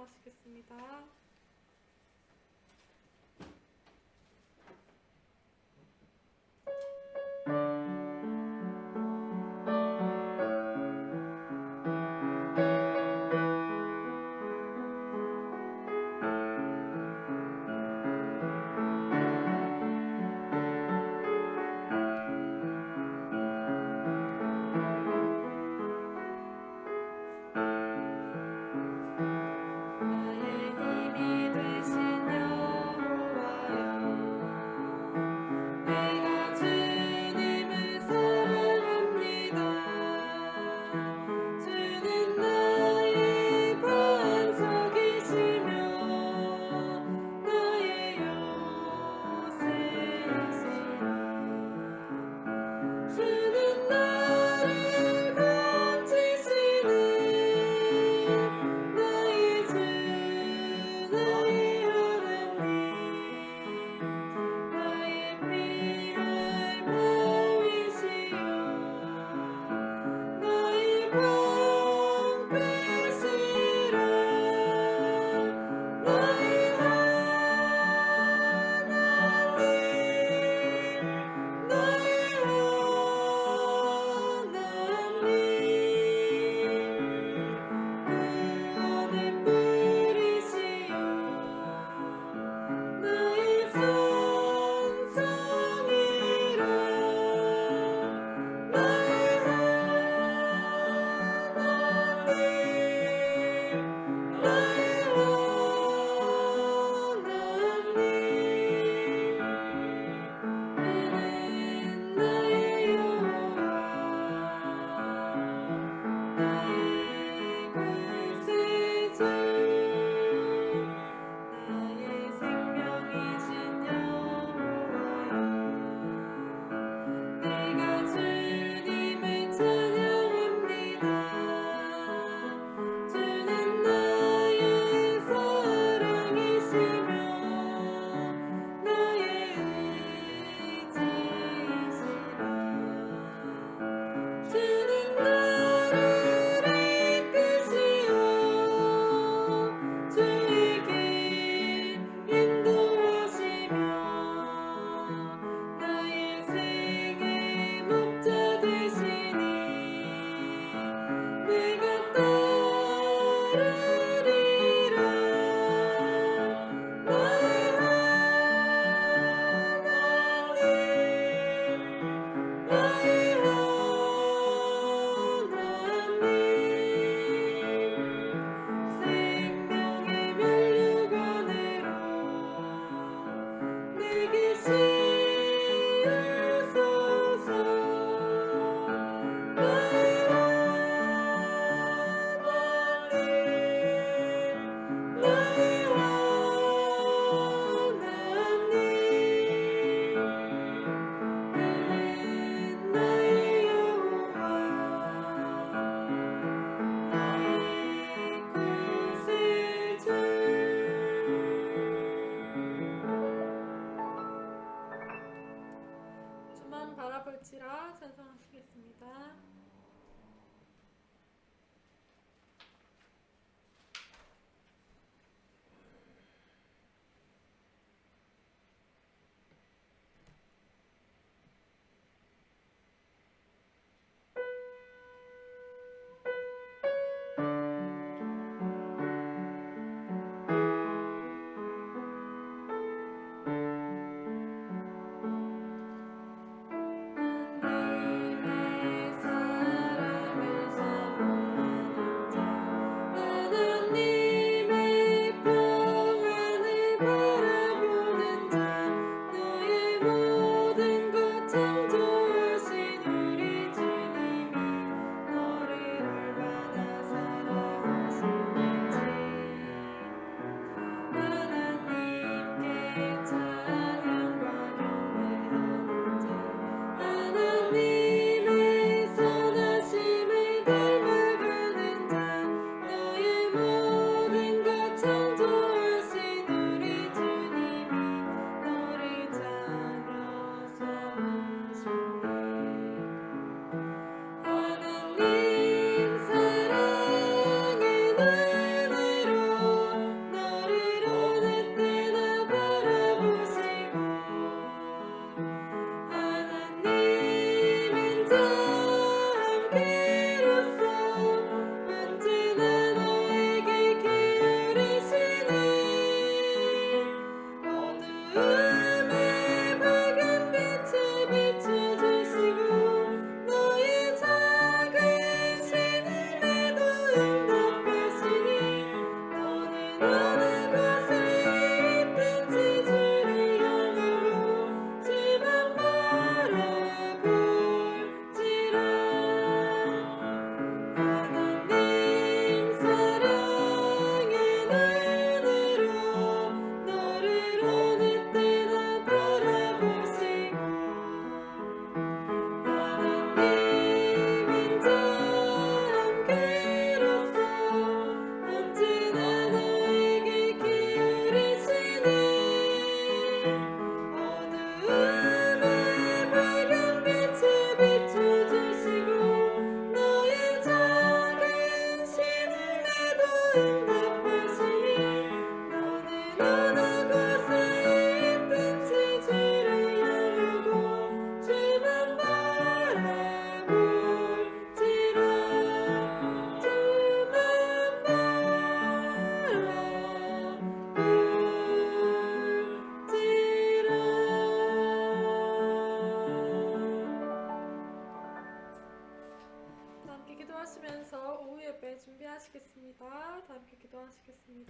들어가시겠습니다. 나의 힘이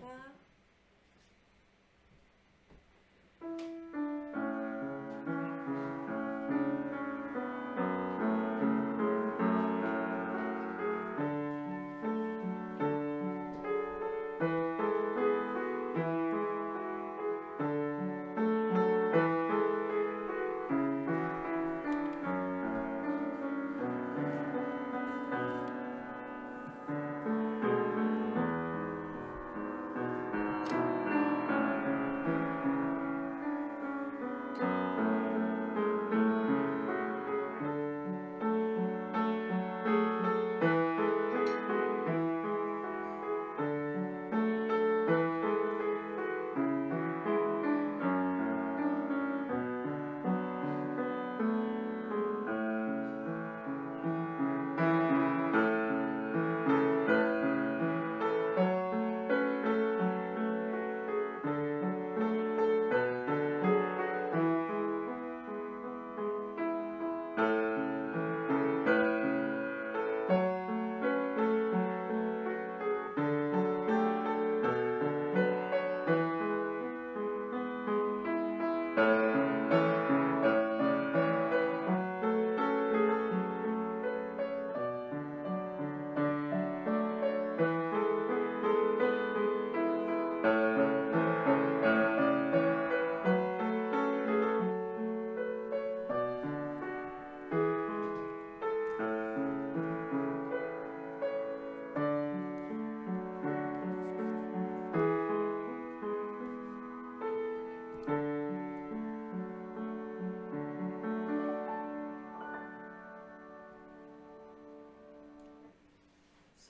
찬송가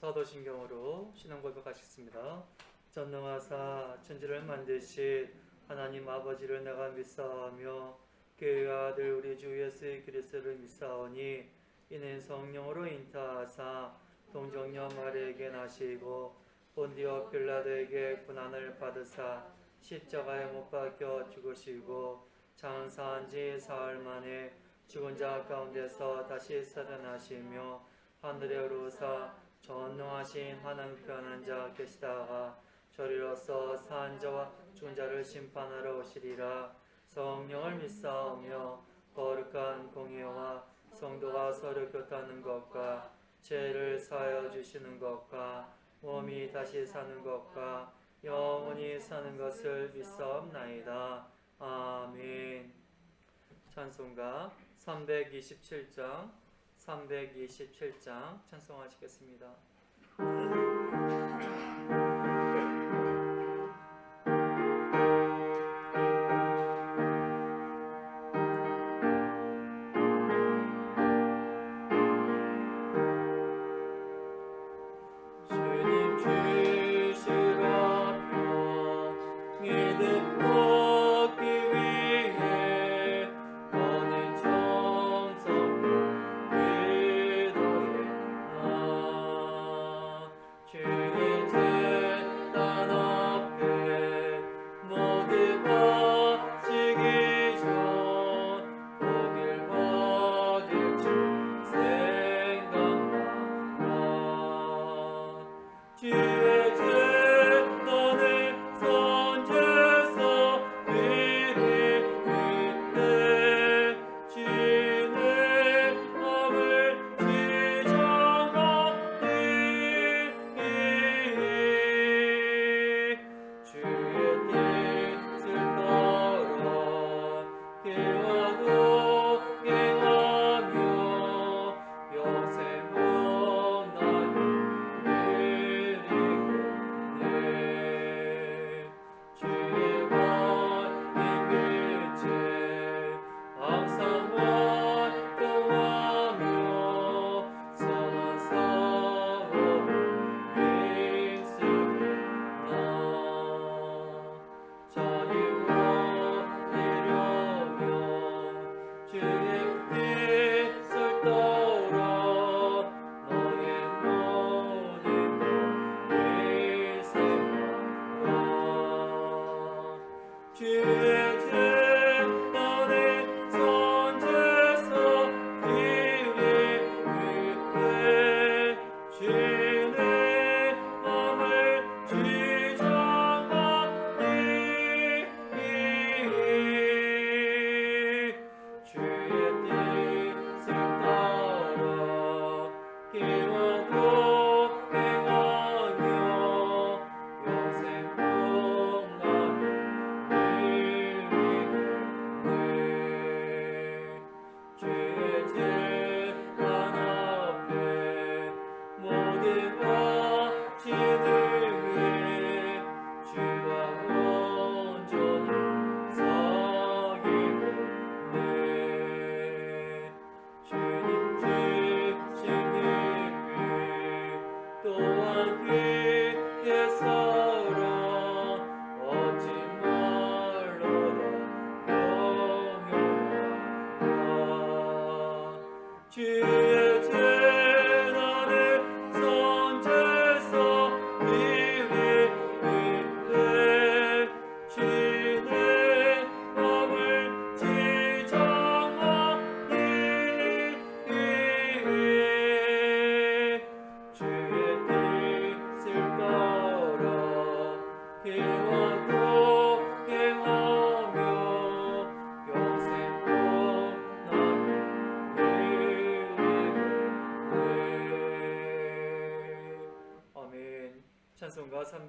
사도신경으로 신앙 고백하시겠습니다. 전능하사 천지를 만드신 하나님 아버지를 내가 믿사오며 그의 아들 우리 주 예수 그리스도를 믿사오니 이는 성령으로 인타하사 동정녀 마리아에게 나시고 본디오 빌라도에게 고난을 받으사 십자가에 못 박혀 죽으시고 장사한 지 사흘 만에 죽은 자 가운데서 다시 살아나시며 하늘에 오르사 전능하신 하나님 편한 자 계시다가 저리로서 산 자와 죽은 자를 심판하러 오시리라. 성령을 믿사오며 거룩한 공예와 성도가 서로 교통하는 것과 죄를 사하여 주시는 것과 몸이 다시 사는 것과 영원히 사는 것을 믿사옵나이다. 아멘. 찬송가 327장 찬송하시겠습니다. 주의 마음을 지정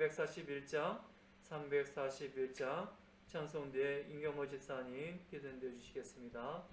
341장 찬송대 임경모 집사님 기도 인도해 주시겠습니다.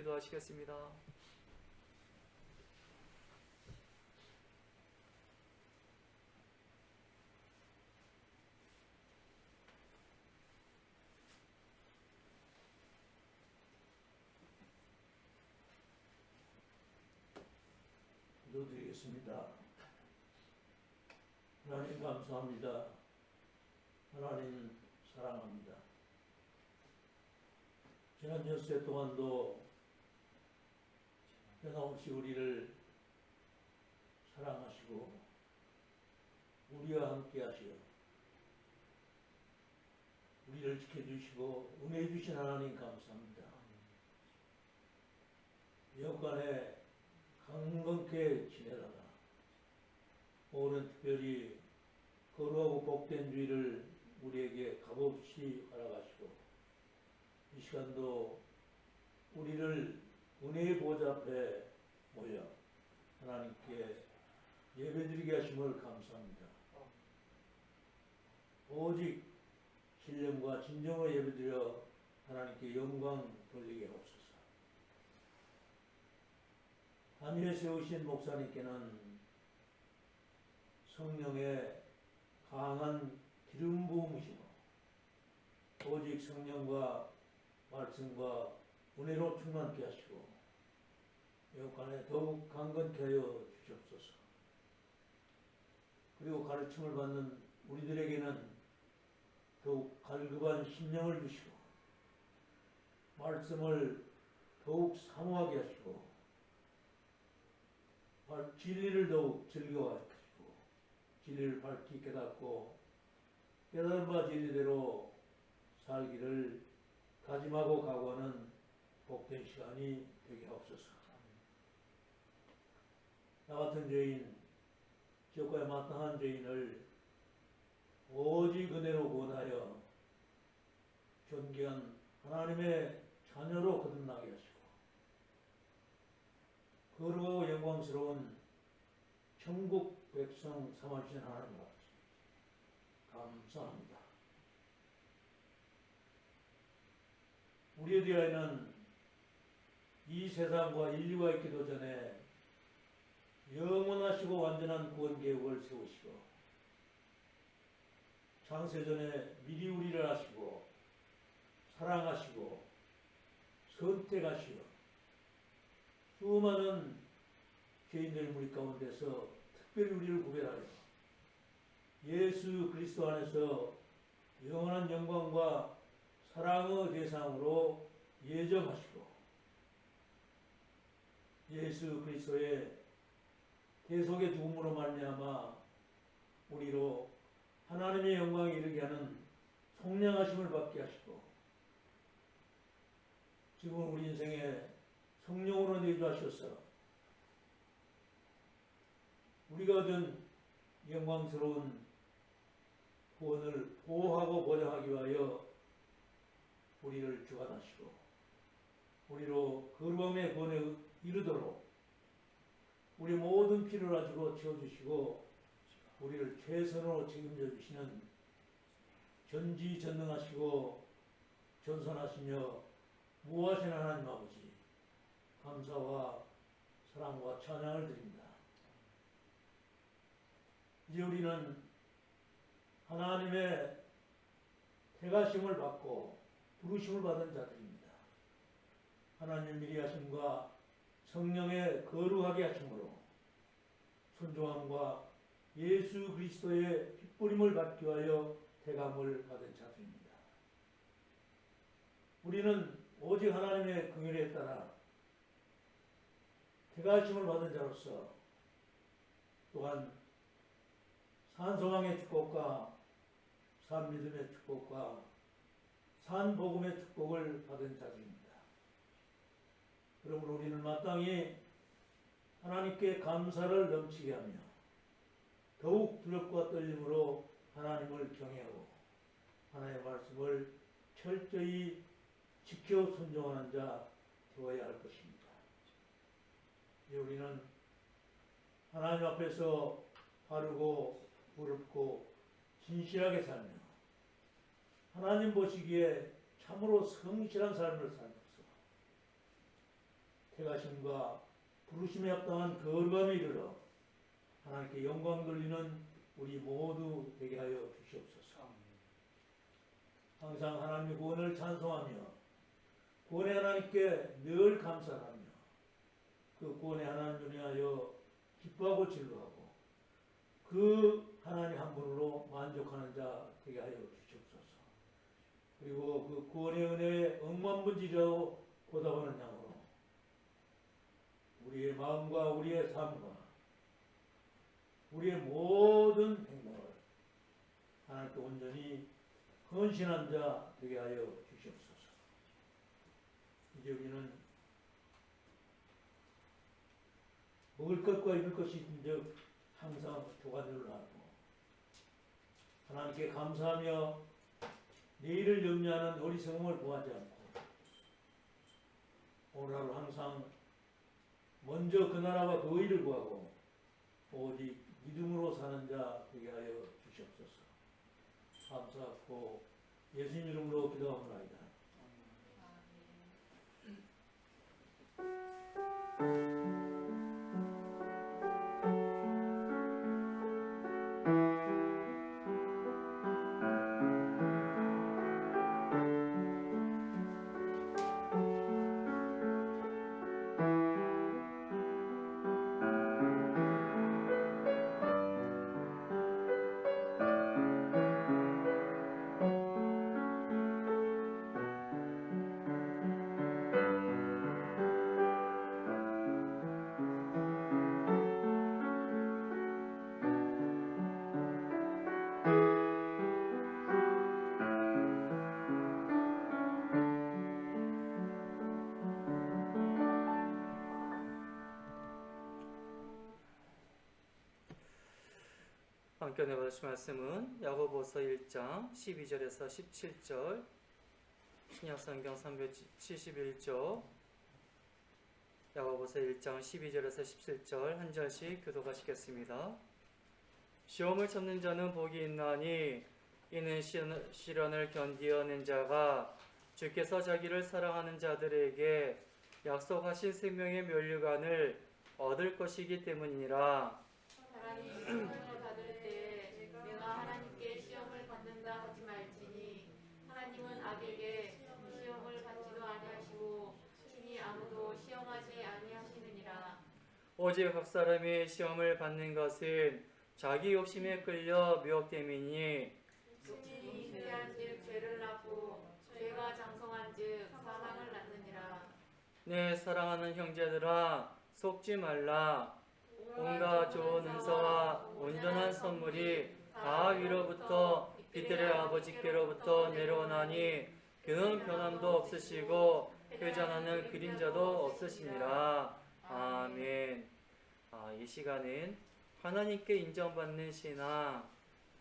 기도하시겠습니다. 기도드리겠습니다. 하나님 감사합니다. 하나님 사랑합니다. 지난 엿새 동안도 변함없이 우리를 사랑하시고 우리와 함께 하시어 우리를 지켜주시고 은혜 주신 하나님 감사합니다. 여간에 강건케 지내다가 오늘 특별히 거룩하고 복된 주일을 우리에게 값없이 허락하시고 이 시간도 우리를 은혜의 보좌 앞에 모여 하나님께 예배드리게 하심을 감사합니다. 오직 신령과 진정으로 예배드려 하나님께 영광 돌리게 하옵소서. 한 위에 세우신 목사님께는 성령의 강한 기름 부음이시고 오직 성령과 말씀과 은혜로 충만케 하시고 여간에 더욱 강건케 하여 주시옵소서. 그리고 가르침을 받는 우리들에게는 더욱 갈급한 심령을 주시고 말씀을 더욱 사모하게 하시고 진리를 더욱 즐거워하게 하시고 진리를 밝히 깨닫고 깨달은 바 진리대로 살기를 다짐하고 각오하는 복된 시간이 되게 하옵소서. 나 같은 죄인, 지옥과에 마땅한 죄인을 오직 은혜로 구원하여 존귀한 하나님의 자녀로 거듭나게 하시고 거룩하고 영광스러운 천국 백성 삼아주신 하나님 아버지 감사합니다. 우리에 대하여는 이 세상과 인류가 있기도 전에 영원하시고 완전한 구원 계획을 세우시고 창세전에 미리 우리를 아시고 사랑하시고 선택하시어 수많은 죄인들 무리 가운데서 특별히 우리를 구별하여 예수 그리스도 안에서 영원한 영광과 사랑의 대상으로 예정하시고 예수 그리스도의 대속의 죽음으로 말미암아 우리로 하나님의 영광에 이르게 하는 속량하심을 받게 하시고 지금 우리 인생에 성령으로 내주하셔서 우리가 얻은 영광스러운 구원을 보호하고 보장하기 위하여 우리를 주관하시고 우리로 거룩함의 구원에 이르도록 우리 모든 필요를 가지고 채워주시고 우리를 최선으로 책임져 주시는 전지전능하시고 전선하시며 무하신 하나님 아버지 감사와 사랑과 찬양을 드립니다. 이제 우리는 하나님의 택하심을 받고 부르심을 받은 자들입니다. 하나님 미리 하심과 성령의 거룩하게 하심으로 순종함과 예수 그리스도의 핏부림을 받기 위하여 택함을 받은 자들입니다. 우리는 오직 하나님의 긍휼에 따라 택하심을 받은 자로서 또한 산소망의 축복과 산믿음의 축복과 산복음의 축복을 받은 자들입니다. 그러므로 우리는 마땅히 하나님께 감사를 넘치게 하며 더욱 두렵과 떨림으로 하나님을 경외하고 하나님의 말씀을 철저히 지켜 순종하는 자 되어야 할 것입니다. 이제 우리는 하나님 앞에서 바르고 의롭고 진실하게 살며 하나님 보시기에 참으로 성실한 삶을 살면서 택하심과 부르심에 합당한 거룩함에 이르러 하나님께 영광 돌리는 우리 모두 되게 하여 주시옵소서. 항상 하나님의 구원을 찬송하며 구원의 하나님께 늘 감사하며 그 구원의 하나님을 위하여 기뻐하고 즐거워하고 그 하나님 한 분으로 만족하는 자 되게 하여 주시옵소서. 그리고 그 구원의 은혜에 억만분지하고 보답하는 양으로 우리의 마음과 우리의 삶과 우리의 모든 행동을 하나님께 온전히 헌신한 자 되게 하여 주시옵소서. 이제 우리는 먹을 것과 입을 것이 있은즉 항상 두 가지를 하고 하나님께 감사하며 내일을 염려하는 어리석음을 구하지 않고 오늘 하루 항상 먼저 그 나라와 그 의를 구하고 오직 믿음으로 사는 자 되게 하여 주시옵소서. 감사하고 예수님 이름으로 기도합니다. 함께 나누실 말씀은 야고보서 1장 12절에서 17절, 신약성경 371쪽, 야고보서 1장 12절에서 17절 한 절씩 교독하시겠습니다. 시험을 참는 자는 복이 있나니 이는 시련을 견디어낸 자가 주께서 자기를 사랑하는 자들에게 약속하신 생명의 면류관을 얻을 것이기 때문이라. 하나님 시험을 받을 때 내가 하나님께 시험을 받는다 하지 말지니 하나님은 악에게 시험을 받지도 아니하시고 친히 아무도 시험하지 아니하시느니라. 오직 각 사람이 시험을 받는 것은 자기 욕심에 끌려 미혹됨이니 욕심이 잉태한즉 죄를 낳고 죄가 장성한즉 사망을 낳느니라. 내 사랑하는 형제들아 속지 말라. 온갖 좋은 은사와 온전한 선물이 다 위로부터 빛들의 아버지께로부터 내려오나니 그는 변함도 없으시고 회전하는 그림자도 없으시니라. 아멘. 이 시간은 하나님께 인정받는 신앙,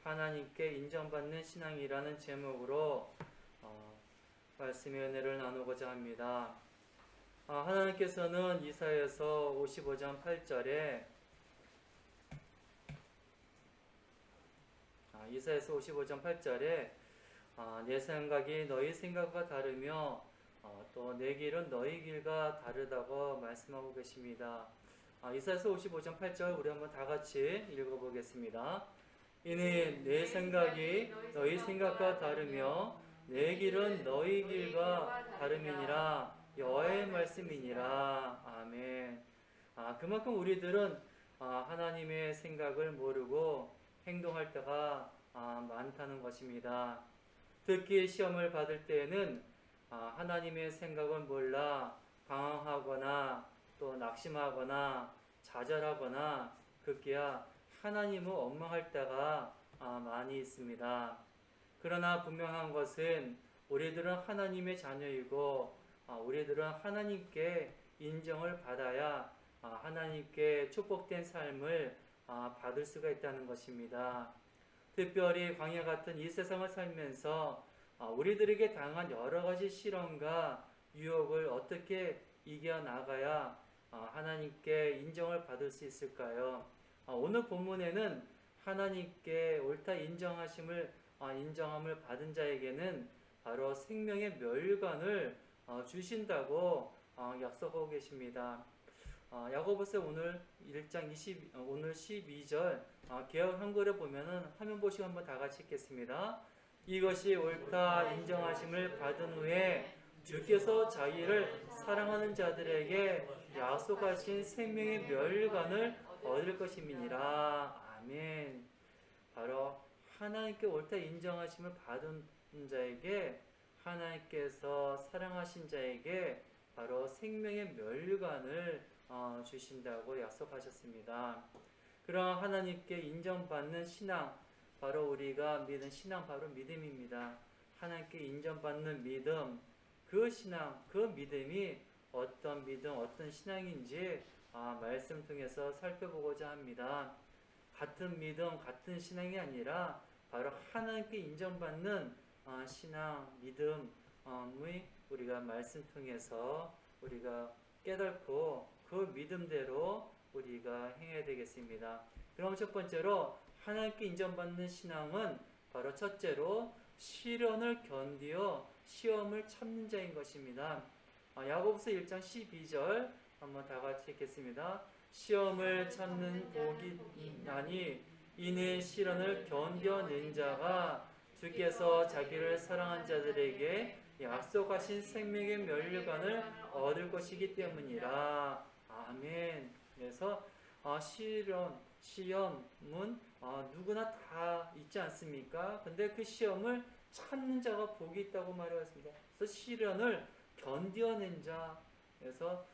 하나님께 인정받는 신앙이라는 제목으로 말씀의 은혜를 나누고자 합니다. 하나님께서는 이사야서 55장 8절에 이사야서 55장 8절에 내 생각이 너희 생각과 다르며 또 내 길은 너희 길과 다르다고 말씀하고 계십니다. 이사야서 55장 8절 우리 한번 다 같이 읽어보겠습니다. 이는 내 생각이 너희 생각과 다르며 내 길은 너희 길과 다름이니라. 여호와의 말씀이니라. 아멘. 그만큼 우리들은 하나님의 생각을 모르고 행동할 때가 많다는 것입니다. 특히 시험을 받을 때에는 하나님의 생각을 몰라 방황하거나 또 낙심하거나 좌절하거나 급기야 하나님을 원망할 때가 많이 있습니다. 그러나 분명한 것은 우리들은 하나님의 자녀이고 우리들은 하나님께 인정을 받아야 하나님께 축복된 삶을 받을 수가 있다는 것입니다. 특별히 광야 같은 이 세상을 살면서 우리들에게 당한 여러 가지 시련과 유혹을 어떻게 이겨나가야 하나님께 인정을 받을 수 있을까요? 오늘 본문에는 하나님께 옳다 인정함을 받은 자에게는 바로 생명의 멸관을 주신다고 약속하고 계십니다. 야고보서 오늘 1장 오늘 12절 개역 한글에 보면은 화면 보시고 한번 다 같이 읽겠습니다. 이것이 옳다 인정하심을 받은 후에 주께서 자기를 사랑하는 자들에게 약속하신 생명의 멸관을 얻을 것임이니라. 아멘. 바로 하나님께 옳다 인정하심을 받은 자에게 하나님께서 사랑하신 자에게 바로 생명의 멸관을 주신다고 약속하셨습니다. 그런 하나님께 인정받는 신앙, 바로 우리가 믿는 신앙, 바로 믿음입니다. 하나님께 인정받는 믿음, 그 신앙, 그 믿음이 어떤 믿음, 어떤 신앙인지 말씀 통해서 살펴보고자 합니다. 같은 믿음, 같은 신앙이 아니라 바로 하나님께 인정받는 신앙, 믿음이 우리가 말씀 통해서 우리가 깨닫고 그 믿음대로 우리가 행해야 되겠습니다. 그럼 첫 번째로 하나님께 인정받는 신앙은 바로 첫째로 시련을 견디어 시험을 참는 자인 것입니다. 야고보서 1장 12절 한번 다 같이 읽겠습니다. 시험을 참는 복이 있나니 이는 시련을 견뎌낸 자가 주께서 자기를 사랑한 자들에게 약속하신 생명의 면류관을 얻을 것이기 때문이라. 아멘. 그래서 시험은 누구나 다 있지 않습니까? 근데 그 시험을 참는 자가 복이 있다고 말했습니다. 그래서 시련을 견뎌낸 자. 그래서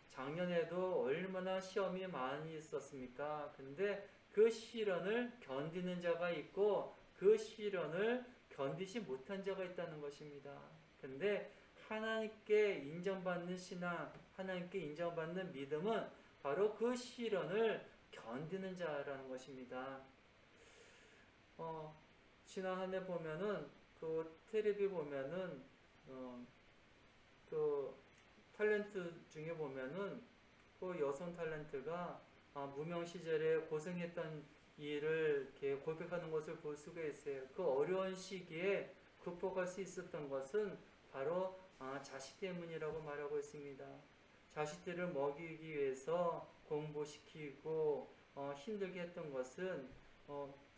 작년에도 얼마나 시험이 많이 있었습니까? 근데 그 시련을 견디는 자가 있고 그 시련을 견디지 못한 자가 있다는 것입니다. 근데 하나님께 인정받는 신앙, 하나님께 인정받는 믿음은 바로 그 시련을 견디는 자라는 것입니다. 지난 한 해 보면은 그 텔레비 보면은 그 탤런트 중에 보면은 그 여성 탤런트가 무명 시절에 고생했던 일을 이렇게 고백하는 것을 볼 수가 있어요. 그 어려운 시기에 극복할 수 있었던 것은 바로 자식 때문이라고 말하고 있습니다. 자식들을 먹이기 위해서 공부시키고 힘들게 했던 것은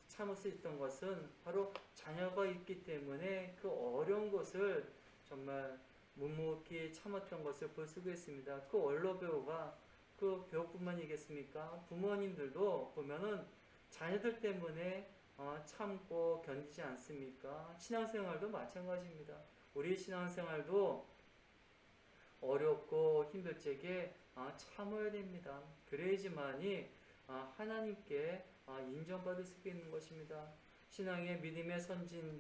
참을 수 있던 것은 바로 자녀가 있기 때문에 그 어려운 것을 정말 묵묵히 참았던 것을 볼 수가 있습니다. 그 원로 배우가 그 배우뿐만이겠습니까? 부모님들도 보면은 자녀들 때문에 참고 견디지 않습니까? 신앙생활도 마찬가지입니다. 우리 신앙생활도 어렵고 힘들 적에 참아야 됩니다. 그래야지만이 하나님께 인정받을 수 있는 것입니다. 신앙의 믿음의 선진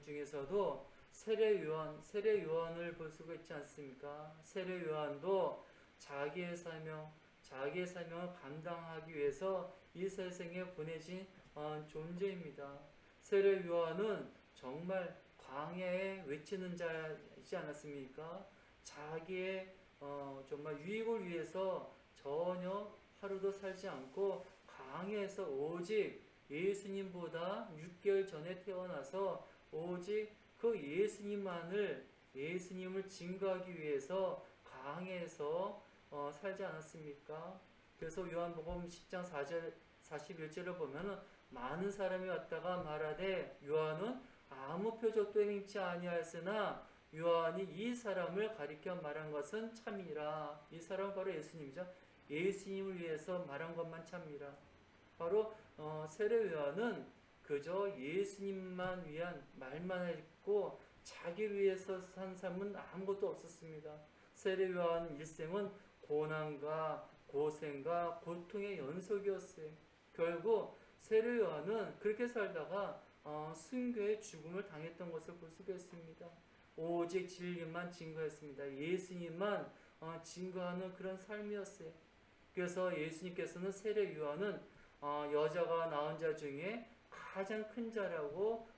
중에서도 세례 요한을 볼 수가 있지 않습니까? 세례 요한도 자기의 사명을 감당하기 위해서 이 세상에 보내진 존재입니다. 세례 요한은 정말 광야에 외치는 자이지 않았습니까? 자기의 정말 유익을 위해서 전혀 하루도 살지 않고 광야에서 오직 예수님보다 6개월 전에 태어나서 오직 그 예수님을 증거하기 위해서 광야에서 살지 않았습니까? 그래서 요한복음 10장 41절을 보면은 많은 사람이 왔다가 말하되 요한은 아무 표적도 행치 아니하였으나 요한이 이 사람을 가리켜 말한 것은 참이라. 이 사람은 바로 예수님이죠. 예수님을 위해서 말한 것만 참이라. 바로 세례 요한은 그저 예수님만 위한 말만 했고 자기를 위해서 산 삶은 아무것도 없었습니다. 세례 요한 일생은 고난과 고생과 고통의 연속이었어요. 결국 세례 요한은 그렇게 살다가 순교의 죽음을 당했던 것을 볼 수가 있습니다. 오직 진리만 증거했습니다. 예수님만 증거하는 그런 삶이었어요. 그래서 예수님께서는 세례 요한은 여자가 낳은 자 중에 가장 큰 자라고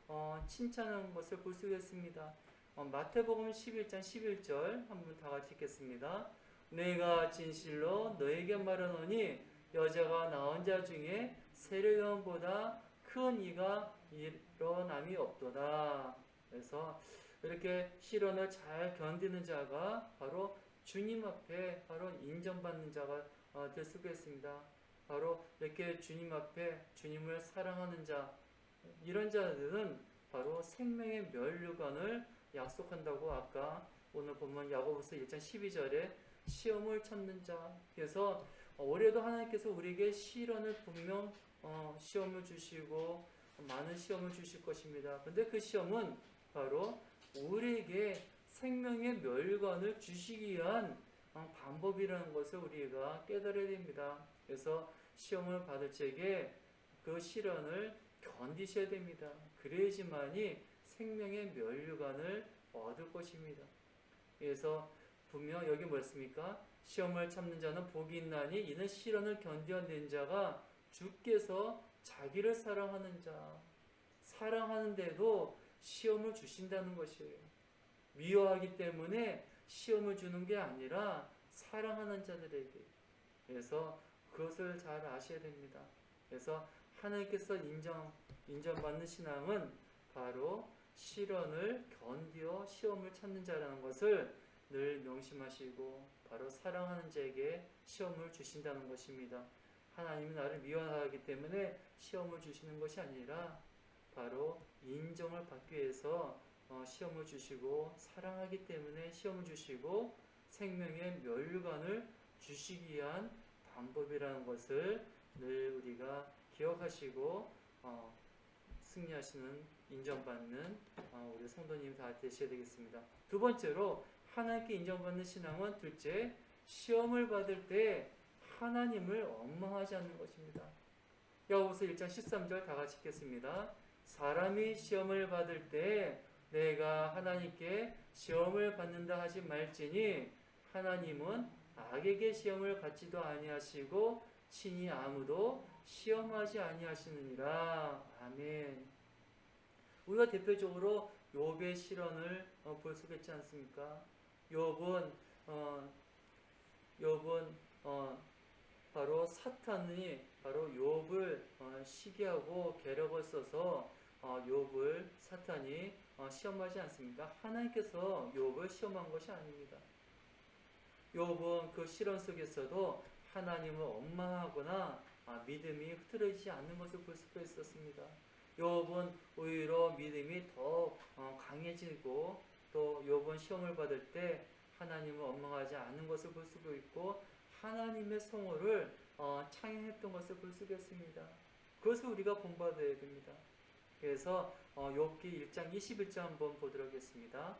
칭찬한 것을 볼 수가 있습니다. 마태복음 11장 11절 한번 다 같이 읽겠습니다. 내가 진실로 너에게 말하노니 여자가 낳은 자 중에 세례 요한보다 큰 이가 일어남이 없도다. 그래서 이렇게 시련을 잘 견디는 자가 바로 주님 앞에 바로 인정받는 자가 될 수가 있습니다. 바로 이렇게 주님 앞에 주님을 사랑하는 자, 이런 자들은 바로 생명의 면류관을 약속한다고 아까 오늘 본문 야고보서 1장 12절에 시험을 참는 자. 그래서 올해도 하나님께서 우리에게 시련을 분명 시험을 주시고 많은 시험을 주실 것입니다. 근데 그 시험은 바로 우리에게 생명의 멸관을 주시기 위한 방법이라는 것을 우리가 깨달아야 됩니다. 그래서 시험을 받을 적에 그 시련을 견디셔야 됩니다. 그래야지만이 생명의 면류관을 얻을 것입니다. 그래서 분명 여기 뭐였습니까? 시험을 참는 자는 복이 있나니 이는 시련을 견뎌낸 자가 주께서 자기를 사랑하는 자, 사랑하는데도 시험을 주신다는 것이에요. 미워하기 때문에 시험을 주는 게 아니라 사랑하는 자들에게. 그래서 그것을 잘 아셔야 됩니다. 그래서 하나님께서 인정받는 신앙은 바로 시련을 견디어 시험을 참는 자라는 것을 늘 명심하시고 바로 사랑하는 자에게 시험을 주신다는 것입니다. 하나님이 나를 미워하기 때문에 시험을 주시는 것이 아니라 바로 인정을 받기 위해서 시험을 주시고 사랑하기 때문에 시험을 주시고 생명의 면류관을 주시기 위한 방법이라는 것을 늘 우리가 기억하시고 승리하시는 인정받는 우리 성도님 다 되셔야 되겠습니다. 두 번째로 하나님께 인정받는 신앙은 둘째, 시험을 받을 때 하나님을 원망하지 않는 것입니다. 야고보서 1장 13절 다 같이 읽겠습니다. 사람이 시험을 받을 때 내가 하나님께 시험을 받는다 하지 말지니 하나님은 악에게 시험을 받지도 아니하시고 친히 아무도 시험하지 아니하시느니라. 아멘. 우리가 대표적으로 욥의 시련을 볼 수가 있지 않습니까? 욥은 바로 사탄이 바로 욥을 시기하고 괴력을 써서 욥을 사탄이 시험하지 않습니까? 하나님께서 욥을 시험한 것이 아닙니다. 욥은 그 시련 속에서도 하나님을 원망하거나 믿음이 흐트러지지 않는 것을 볼 수가 있었습니다. 욥은 오히려 믿음이 더 강해지고 또 욥은 시험을 받을 때 하나님을 원망하지 않는 것을 볼 수가 있고 하나님의 성호를 찬양했던 것을 볼 수가 있습니다. 그것을 우리가 본받아야 됩니다. 그래서 욥기 1장 21절 한번 보도록 하겠습니다.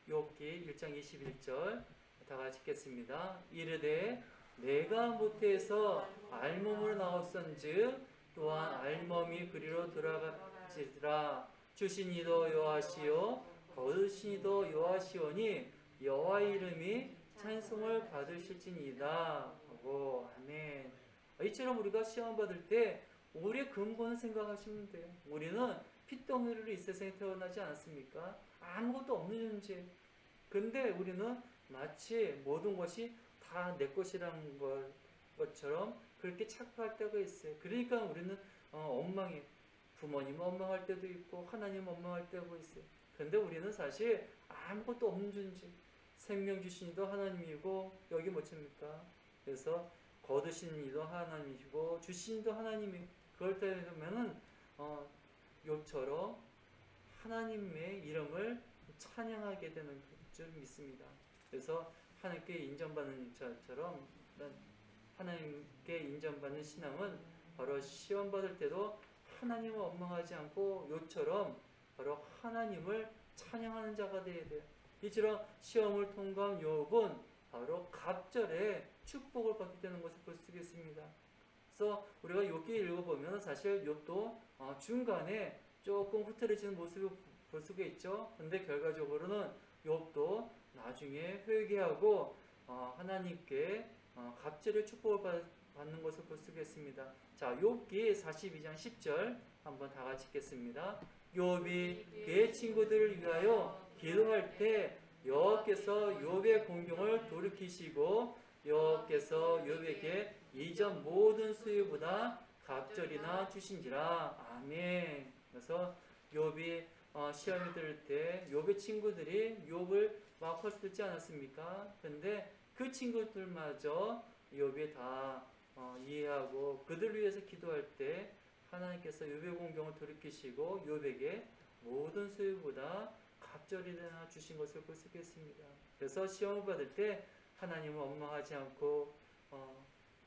욥기 1장 21절 다 같이 읽겠습니다. 이르되 내가 모태에서 알몸으로 나왔은즉 또한 알몸이 그리로 돌아갈지라. 주신 이도 여호와시요 거두신 이도 여호와시오니 여호와의 이름이 찬송을 받으실지니이다 하고. 아멘. 이처럼 우리가 시험 받을 때 우리의 근본을 생각하시면 돼요. 우리는 핏덩어리로 이 세상에 태어나지 않았습니까? 아무것도 없는 존재. 근데 우리는 마치 모든 것이 다 내 것이라는 것처럼 그렇게 착각할 때가 있어요. 그러니까 우리는 원망해. 부모님 원망할 때도 있고 하나님 원망할 때도 있어요. 그런데 우리는 사실 아무것도 없는 존재. 생명 주신 이도 하나님이고 여기 뭐입니까? 그래서 거두신 이도 하나님이시고 주신 이도 하나님이. 그럴 때면은 욥처럼 하나님의 이름을 찬양하게 되는 줄 믿습니다. 그래서 하나님께 인정받는 자처럼 하나님께 인정받는 신앙은 바로 시험 받을 때도 하나님을 원망하지 않고 욥처럼 바로 하나님을 찬양하는 자가 되어야 돼요. 이처럼 시험을 통과한 욥은 바로 갑절에 축복을 받게 되는 것을 볼 수 있습니다. 그래서 우리가 욥기 읽어보면 사실 욥도 중간에 조금 흐트러지는 모습을 볼 수가 있죠. 그런데 결과적으로는 욥도 나중에 회개하고 하나님께 갑절의 축복을 받는 것을 볼 수가 있습니다. 자, 욥기 42장 10절 한번 다 같이 읽겠습니다. 욥이 그의 친구들을 위하여 기도할 때 여호와께서 욥의 공경을 돌이키시고 여호와께서 욥에게 이전 모든 수요보다 갑절이나 주신지라. 아멘. 그래서 욥이 시험이 들 때 욥의 친구들이 욥을 막 헐뜯지 않았습니까? 그런데 그 친구들마저 욥이 다 이해하고 그들 위해서 기도할 때 하나님께서 욥의 공경을 돌이키시고 욥에게 모든 소유보다 갑절이나 주신 것을 볼 수 있겠습니다. 그래서 시험을 받을 때 하나님을 원망하지 않고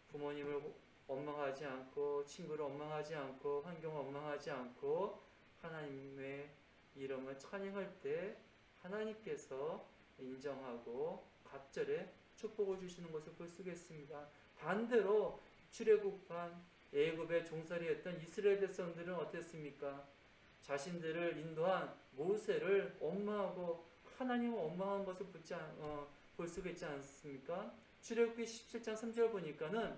부모님을 원망하지 않고 친구를 원망하지 않고 환경을 원망하지 않고 하나님의 이름을 찬양할 때 하나님께서 인정하고 갑절에 축복을 주시는 것을 볼 수 있습니다. 반대로 출애굽한 애굽의 종살이였던 이스라엘 백성들은 어땠습니까? 자신들을 인도한 모세를 원망하고 하나님을 원망한 것을 볼 수가 있지 않습니까? 출애굽기 17장 3절 보니까는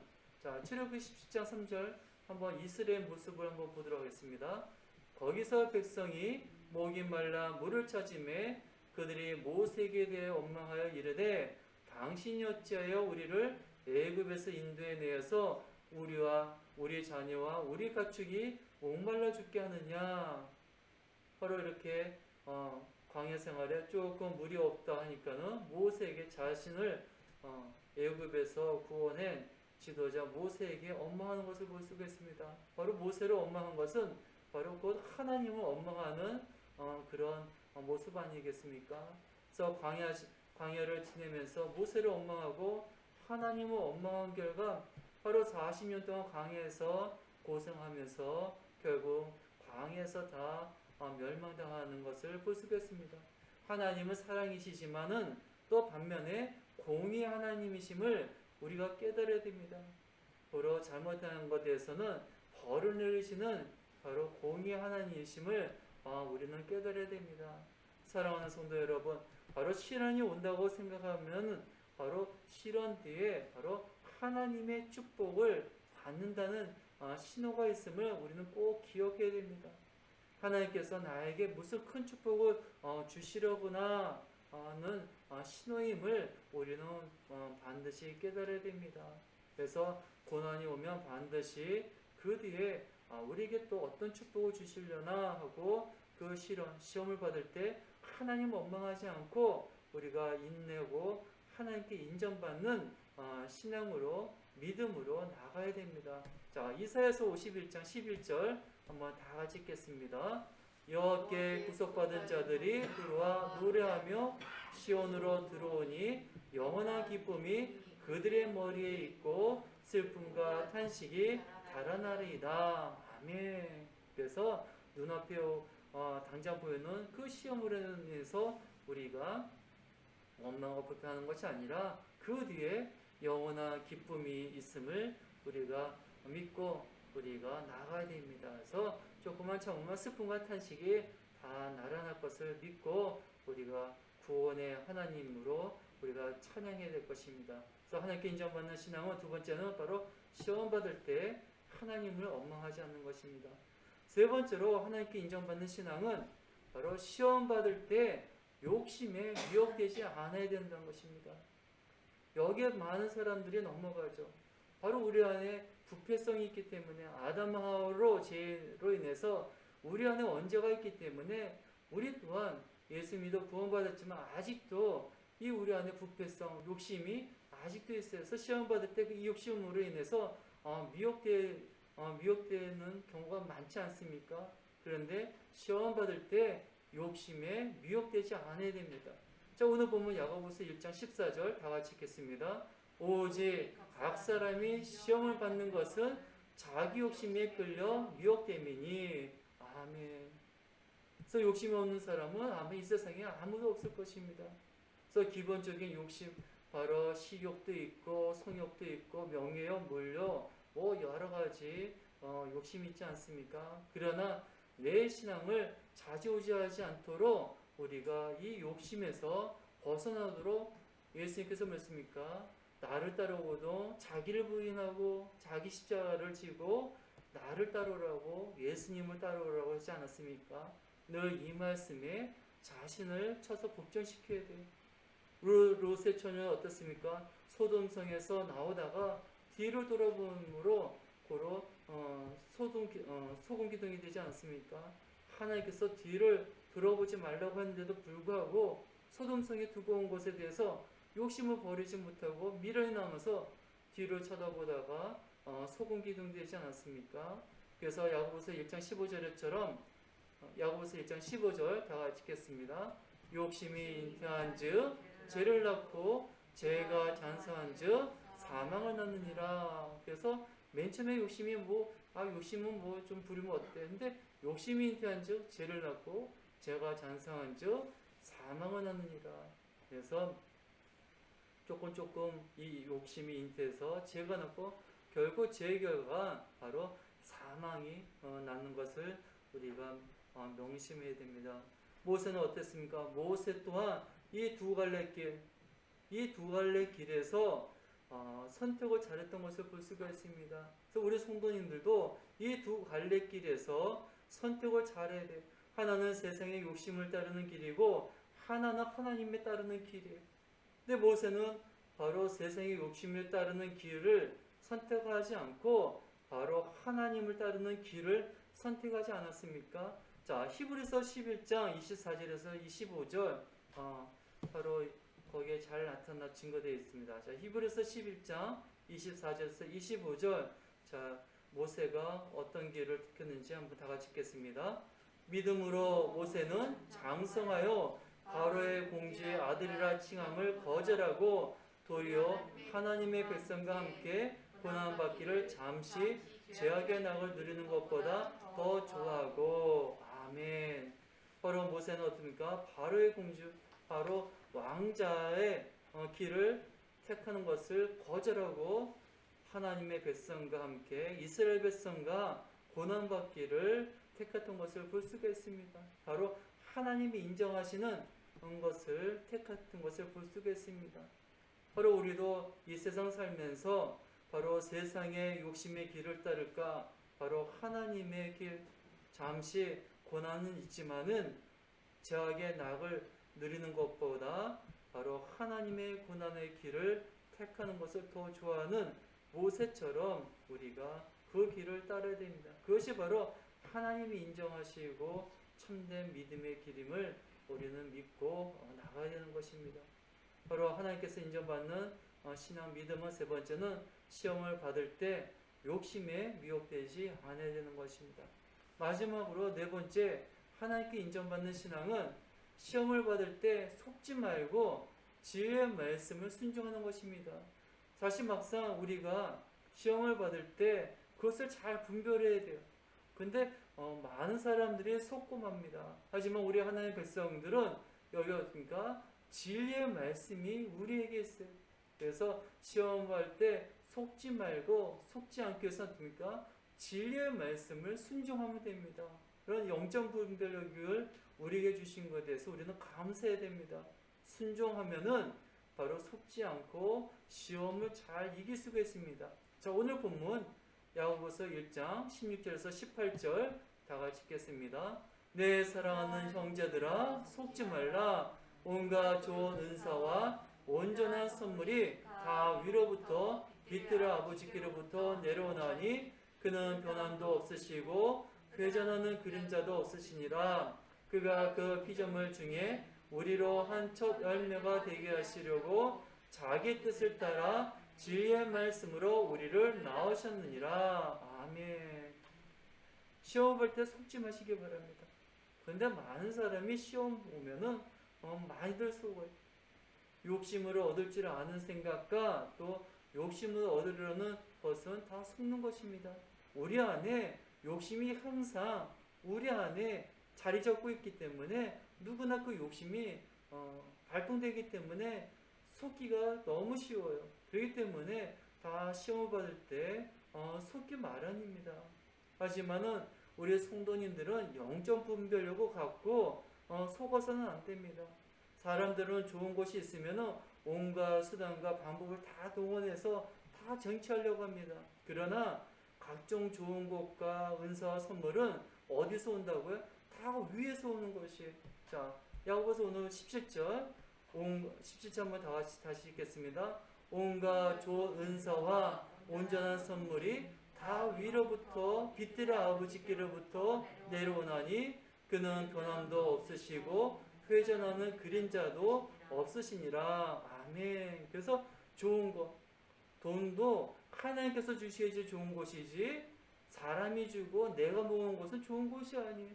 출애굽기 17장 3절 한번 이스라엘 모습을 한번 보도록 하겠습니다. 거기서 백성이 목이 말라 물을 찾음에 그들이 모세에게 대해 원망하여 이르되 당신이 어찌하여 우리를 애굽에서 인도해 내어서 우리와 우리 자녀와 우리 가축이 목말라 죽게 하느냐. 바로 이렇게 광야 생활에 조금 물이 없다 하니까는 모세에게 자신을 애굽에서 구원한 지도자 모세에게 원망하는 것을 볼 수가 있습니다. 바로 모세를 원망한 것은 바로 곧 하나님을 원망하는 그런 모습 아니겠습니까? 그래서 광야를 지내면서 모세를 원망하고 하나님을 원망한 결과 바로 40년 동안 광야에서 고생하면서 결국 광야에서 다 멸망당하는 것을 볼 수가 있습니다. 하나님은 사랑이시지만은 또 반면에 공의 하나님이심을 우리가 깨달아야 됩니다. 바로 잘못한 것에 대해서는 벌을 내리시는 바로 공의 하나님이심을 우리는 깨달아야 됩니다. 사랑하는 성도 여러분, 바로 시련이 온다고 생각하면 바로 시련 뒤에 바로 하나님의 축복을 받는다는 신호가 있음을 우리는 꼭 기억해야 됩니다. 하나님께서 나에게 무슨 큰 축복을 주시려구나 하는 신호임을 우리는 반드시 깨달아야 됩니다. 그래서 고난이 오면 반드시 그 뒤에 우리에게 또 어떤 축복을 주시려나 하고 그 시험을 받을 때 하나님 원망하지 않고 우리가 인내고 하나님께 인정받는 신앙으로 믿음으로 나가야 됩니다. 자, 이사야서 51장 11절 한번 다 같이 읽겠습니다. 여호와께 구속받은 자들이 들어와 노래하며 시온으로 들어오니 영원한 기쁨이 그들의 머리에 있고 슬픔과 탄식이 달아나리이다. 아멘. 그래서 눈앞에 당장 보이는 그 시험으로 인해서 우리가 원망하고 불평하는 것이 아니라 그 뒤에 영원한 기쁨이 있음을 우리가 믿고 우리가 나가야 됩니다. 그래서 조금만 참으면 슬픔과 탄식이 다 날아날 것을 믿고 우리가 구원의 하나님으로 우리가 찬양해야 될 것입니다. 그래서 하나님께 인정받는 신앙은 두 번째는 바로 시험 받을 때 하나님을 원망하지 않는 것입니다. 세 번째로 하나님께 인정받는 신앙은 바로 시험 받을 때 욕심에 미혹되지 않아야 된다는 것입니다. 여기에 많은 사람들이 넘어가죠. 바로 우리 안에 부패성이 있기 때문에 아담 하와로 죄로 인해서 우리 안에 원죄가 있기 때문에 우리 또한 예수 믿어 구원받았지만 아직도 이 우리 안에 부패성, 욕심이 아직도 있어요. 그래서 시험 받을 때 이 욕심으로 인해서 미혹되는 경우가 많지 않습니까? 그런데 시험 받을 때 욕심에 미혹되지 않아야 됩니다. 자, 오늘 보면 야고보서 1장 14절 다 같이 읽겠습니다. 오직 각 사람이 시험을 받는 것은 자기 욕심에 끌려 미혹됨이니. 아멘. 그래서 욕심이 없는 사람은 아마 이 세상에 아무도 없을 것입니다. 그래서 기본적인 욕심, 바로 식욕도 있고 성욕도 있고 명예욕, 물욕, 뭐 여러 가지 욕심이 있지 않습니까? 그러나 내 신앙을 좌지우지하지 않도록 우리가 이 욕심에서 벗어나도록 예수님께서 말씀입니까? 나를 따르고도 자기를 부인하고 자기 십자가를 지고 나를 따르라고 예수님을 따르라고 하지 않았습니까? 늘 이 말씀에 자신을 쳐서 복종시켜야 돼요. 롯의 처녀는 어떻습니까? 소돔성에서 나오다가 뒤를 돌아보므로 고로 소금 기둥이 되지 않습니까? 하나님께서 뒤를 돌아보지 말라고 하는데도 불구하고 소돔성에 두고 온 것에 대해서 욕심을 버리지 못하고 미련이 남아서 뒤를 쳐다보다가 소금 기둥 되지 않았습니까? 그래서 야고보서 1장 15절처럼 야고보서 1장 15절 다 같이 읽겠습니다. 욕심이 잉태한즉 죄를 낳고 죄가 장성한즉 사망을 낳느니라. 그래서 맨 처음에 욕심이 욕심은 뭐 좀 부리면 어때? 근데 욕심이 잉태한즉 죄를 낳고 죄가 장성한즉 사망을 낳느니라. 그래서 조금 이 욕심이 잉태해서 죄가 낳고 결국 죄의 결과가 바로 사망이 낳는 것을 우리가 명심해야 됩니다. 모세는 어땠습니까? 모세 또한 이 두 갈래 길에서 선택을 잘했던 것을 볼 수가 있습니다. 그래서 우리 성도님들도 이 두 갈래 길에서 선택을 잘해야 돼요. 하나는 세상의 욕심을 따르는 길이고 하나는 하나님을 따르는 길이에요. 근데 모세는 바로 세상의 욕심을 따르는 길을 선택하지 않고 바로 하나님을 따르는 길을 선택하지 않았습니까? 자, 히브리서 11장 24절에서 25절 바로 거기에 잘 나타나 증거되어 있습니다. 자, 히브리서 11장 24절에서 25절. 자, 모세가 어떤 길을 택했는지 한번 다 같이 읽겠습니다. 믿음으로 모세는 장성하여 바로의 공주의 아들이라 칭함을 거절하고 도리어 하나님의 백성과 함께 고난받기를 잠시 죄악의 낙을 누리는 것보다 더 좋아하고. 아멘. 바로 모세는 어떻습니까? 바로의 공주, 바로 왕자의 길을 택하는 것을 거절하고 하나님의 백성과 함께 이스라엘 백성과 고난받기를 택했던 것을 볼 수가 있습니다. 바로 하나님이 인정하시는 것을 택했던 것을 볼 수가 있습니다. 바로 우리도 이 세상 살면서 바로 세상의 욕심의 길을 따를까? 바로 하나님의 길, 잠시 고난은 있지만은 죄악의 낙을 누리는 것보다 바로 하나님의 고난의 길을 택하는 것을 더 좋아하는 모세처럼 우리가 그 길을 따라야 됩니다. 그것이 바로 하나님이 인정하시고 참된 믿음의 길임을 우리는 믿고 나가야 되는 것입니다. 바로 하나님께서 인정받는 신앙 믿음은 세 번째는 시험을 받을 때 욕심에 미혹되지 않아야 되는 것입니다. 마지막으로 네 번째, 하나님께 인정받는 신앙은 시험을 받을 때 속지 말고 지혜의 말씀을 순종하는 것입니다. 사실 막상 우리가 시험을 받을 때 그것을 잘 분별해야 돼요. 근데 많은 사람들이 속고 맙니다. 하지만 우리 하나님의 백성들은 여기 어떻습니까? 진리의 말씀이 우리에게 있어요. 그래서 시험할 때 속지 말고 속지 않기 위해서 어떻습니까? 진리의 말씀을 순종하면 됩니다. 그런 영적 분별력을 우리에게 주신 것에 대해서 우리는 감사해야 됩니다. 순종하면은 바로 속지 않고 시험을 잘 이길 수가 있습니다. 자, 오늘 본문 야고보서 1장 16절에서 18절 다 같이 읽겠습니다. 내 사랑하는 형제들아 속지 말라. 온갖 좋은 은사와 온전한 선물이 다 위로부터 빛들의 아버지께로부터 내려오나니 그는 변함도 없으시고 회전하는 그림자도 없으시니라. 그가 그 피조물 중에 우리로 한 첫 열매가 되게 하시려고 자기 뜻을 따라 진리의 말씀으로 우리를 낳으셨느니라. 아멘. 시험 볼 때 속지 마시기 바랍니다. 그런데 많은 사람이 시험 오면은 많이들 속어요. 욕심으로 얻을 줄 아는 생각과 또 욕심으로 얻으려는 것은 다 속는 것입니다. 우리 안에 욕심이 항상 우리 안에 자리 잡고 있기 때문에 누구나 그 욕심이 발동되기 때문에 속기가 너무 쉬워요. 그렇기 때문에 다 시험을 받을 때 속기 마련입니다. 하지만은 우리 성도님들은 영적 분별력을 갖고 속아서는 안 됩니다. 사람들은 좋은 곳이 있으면 온갖 수단과 방법을 다 동원해서 다 쟁취하려고 합니다. 그러나 각종 좋은 것과 은사와 선물은 어디서 온다고요? 다 위에서 오는 것이. 자, 야고보서 오늘 17절 17절 한번 다시 읽겠습니다. 온갖 좋은 은사와 온전한 선물이 다 위로부터 빛들의 아버지께로부터 내려오나니 그는 변함도 없으시고 회전하는 그림자도 없으시니라. 아멘. 그래서 좋은 것, 돈도 하나님께서 주셔야지 좋은 것이지 사람이 주고 내가 모은 것은 좋은 것이 아니에요.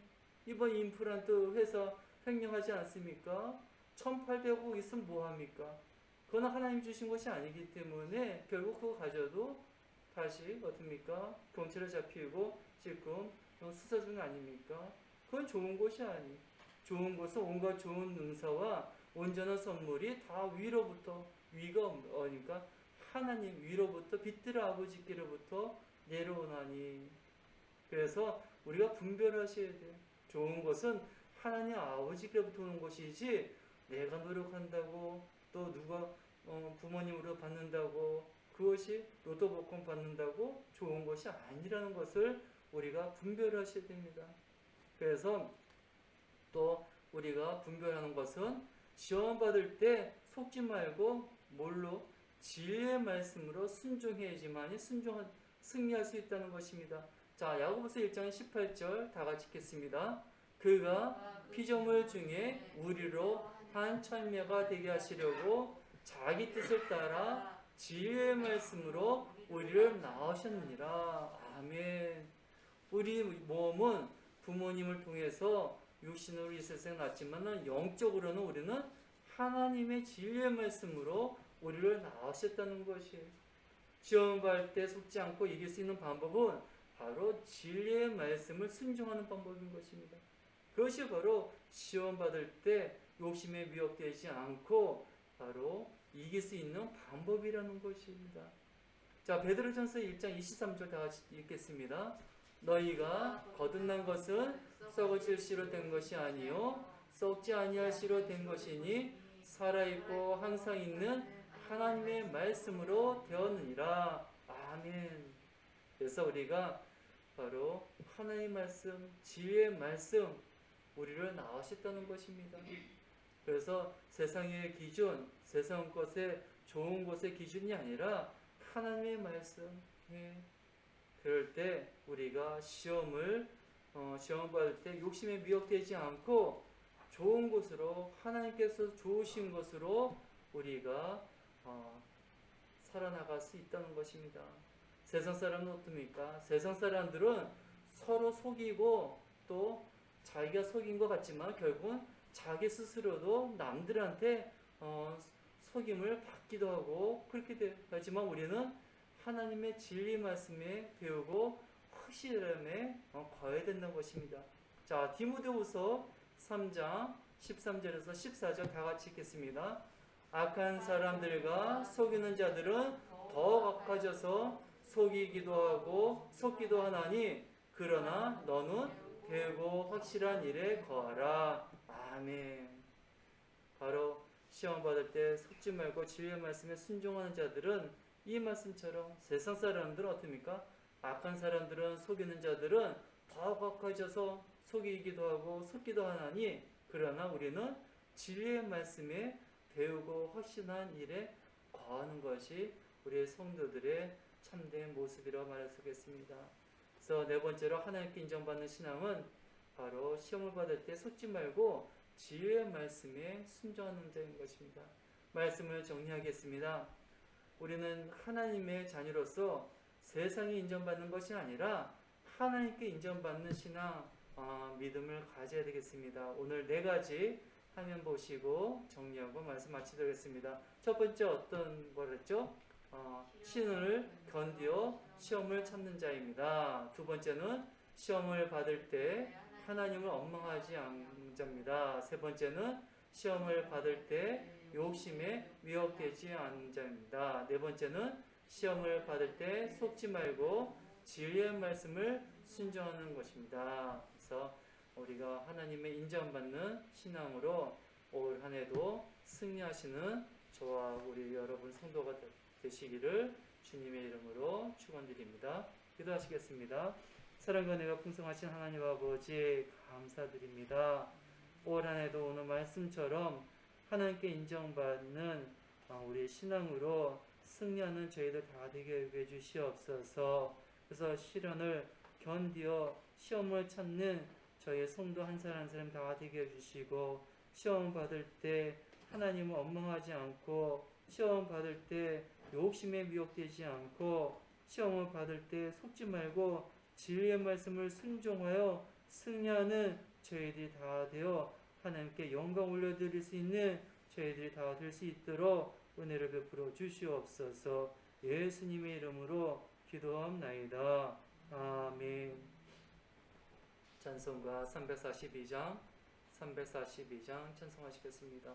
이번 임플란트 회사 횡령하지 않습니까? 1800억 있으면 뭐합니까? 그건 하나님 주신 것이 아니기 때문에 결국 그거 가져도 다시 어떻습니까? 경찰에 잡히고 지금 수사 중 아닙니까? 그건 좋은 것이 아니에요. 좋은 것은 온갖 좋은 능사와 온전한 선물이 다 위로부터 그러니까 하나님 위로부터 빛들의 아버지께로부터 내려오나니. 그래서 우리가 분별하셔야 돼요. 좋은 것은 하나님 아버지께로부터 오는 것이지 내가 노력한다고 또 누가 부모님으로 받는다고 그것이 로또 복권 받는다고 좋은 것이 아니라는 것을 우리가 분별하셔야 됩니다. 그래서 또 우리가 분별하는 것은 시험 받을 때 속지 말고 뭘로? 진리의 말씀으로 순종해야지만이 승리할 수 있다는 것입니다. 자, 야고보서 1장 18절 다 같이 읽겠습니다. 그가 피조물 중에 우리로 한 천매가 되게 하시려고 자기 뜻을 따라 진리의 말씀으로 우리를 낳으셨느니라. 아멘. 우리 몸은 부모님을 통해서 육신으로 이 세상에 났지만 영적으로는 우리는 하나님의 진리의 말씀으로 우리를 낳으셨다는 것이에요. 시험 받을 때 속지 않고 이길 수 있는 방법은 바로 진리의 말씀을 순종하는 방법인 것입니다. 그것이 바로 시험 받을 때 욕심에 미혹되지 않고 바로 이길 수 있는 방법이라는 것입니다. 자, 베드로전서 1장 23절 다 같이 읽겠습니다. 너희가 거듭난 것은 썩어질 씨로 된 것이 아니요 썩지 아니할 씨로 된 것이니 살아있고 항상 있는 하나님의 말씀으로 되었느니라. 아멘. 그래서 우리가 바로 하나님의 말씀, 진리의 말씀 우리를 낳으셨다는 것입니다. 그래서 세상의 기준, 세상 것의 좋은 것의 기준이 아니라 하나님의 말씀. 그럴 때 우리가 시험을 시험 받을 때 욕심에 미혹되지 않고 좋은 곳으로 하나님께서 좋으신 것으로 우리가 살아나갈 수 있다는 것입니다. 세상 사람은 어떻습니까? 세상 사람들은 서로 속이고 또 자기가 속인 것 같지만 결국은 자기 스스로도 남들한테 속임을 받기도 하고 그렇게 하지만 우리는 하나님의 진리 말씀에 배우고 확실함에 거해야 된다는 것입니다. 자, 디모데후서 3장 13절에서 14절 다 같이 읽겠습니다. 악한 사람들과 속이는 자들은 더 가까워져서 속이기도 하고 속기도 하나니 그러나 너는 배우고 확실한 일에 거하라. 아멘. 바로 시험 받을 때 속지 말고 진리의 말씀에 순종하는 자들은 이 말씀처럼 세상 사람들은 어떻습니까? 악한 사람들은 속이는 자들은 더 가까워져서 속이기도 하고 속기도 하나니 그러나 우리는 진리의 말씀에 배우고 확신한 일에 거하는 것이 우리의 성도들의 참된 모습이라고 말할 수 있겠습니다. 그래서 네 번째로 하나님께 인정받는 신앙은 바로 시험을 받을 때 속지 말고 진리의 말씀에 순종하는 자인 것입니다. 말씀을 정리하겠습니다. 우리는 하나님의 자녀로서 세상에 인정받는 것이 아니라 하나님께 인정받는 신앙, 믿음을 가져야 되겠습니다. 오늘 네 가지 화면 보시고 정리하고 말씀 마치도록 하겠습니다. 첫 번째 어떤 거랬죠? 신을 견디어 시험을 참는 자입니다. 두 번째는 시험을 받을 때 하나님을 원망하지 않는 자입니다. 세 번째는 시험을 받을 때 욕심에 미혹되지 않는 자입니다. 네 번째는 시험을 받을 때 속지 말고 진리의 말씀을 순종하는 것입니다. 그래서 우리가 하나님의 인정받는 신앙으로 올 한 해도 승리하시는 저와 우리 여러분 성도가 되시기를 주님의 이름으로 축원드립니다. 기도하시겠습니다. 사랑과 은혜가 풍성하신 하나님 아버지 감사드립니다. 올 한 해도 오늘 말씀처럼 하나님께 인정받는 우리 신앙으로 승리하는 저희들 다 되게 해 주시옵소서. 그래서 시련을 견디어 시험을 참는 저희 성도 한 사람 한 사람 다 되게 해 주시고 시험 받을 때 하나님을 원망하지 않고 시험 받을 때 욕심에 미혹되지 않고 시험을 받을 때 속지 말고 진리의 말씀을 순종하여 승리하는 저희들이 다 되어 하나님께 영광 올려드릴 수 있는 저희들이 다 될 수 있도록 은혜를 베풀어 주시옵소서. 예수님의 이름으로 기도합나이다. 아멘. 찬송가 342장 찬송하시겠습니다.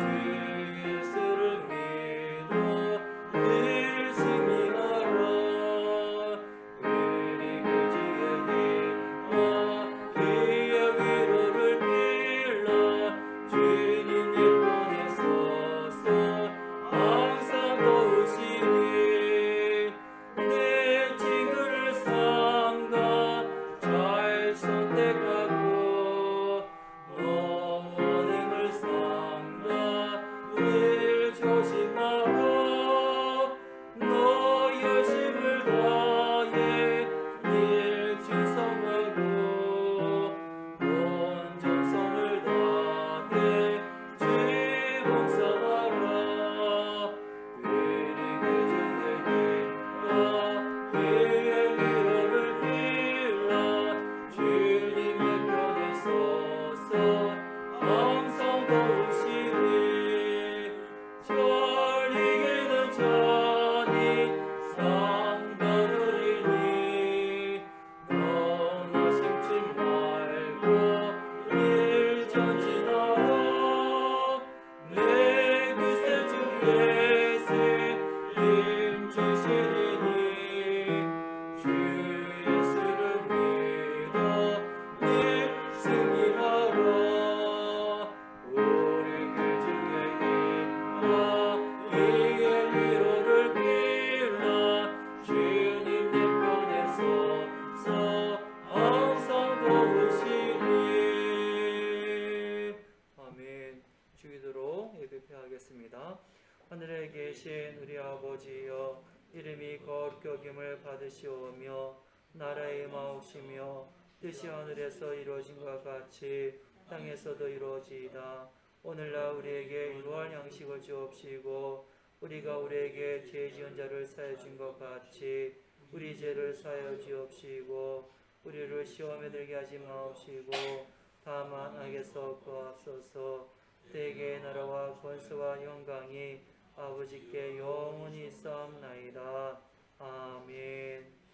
주 많으시오며 나라의 마옵시며 뜻이 하늘에서 이루어진 것 같이 땅에서도 이루어지이다. 오늘날 우리에게 일용할 양식을 주옵시고 우리가 우리에게 죄 지은 자를 사하여 준 것 같이 우리 죄를 사하여 주옵시고 우리를 시험에 들게 하지 마옵시고 다만 악에서 구하옵소서. 대개의 나라와 권세와 영광이 아버지께 영원히 있사옵나이다. 아멘.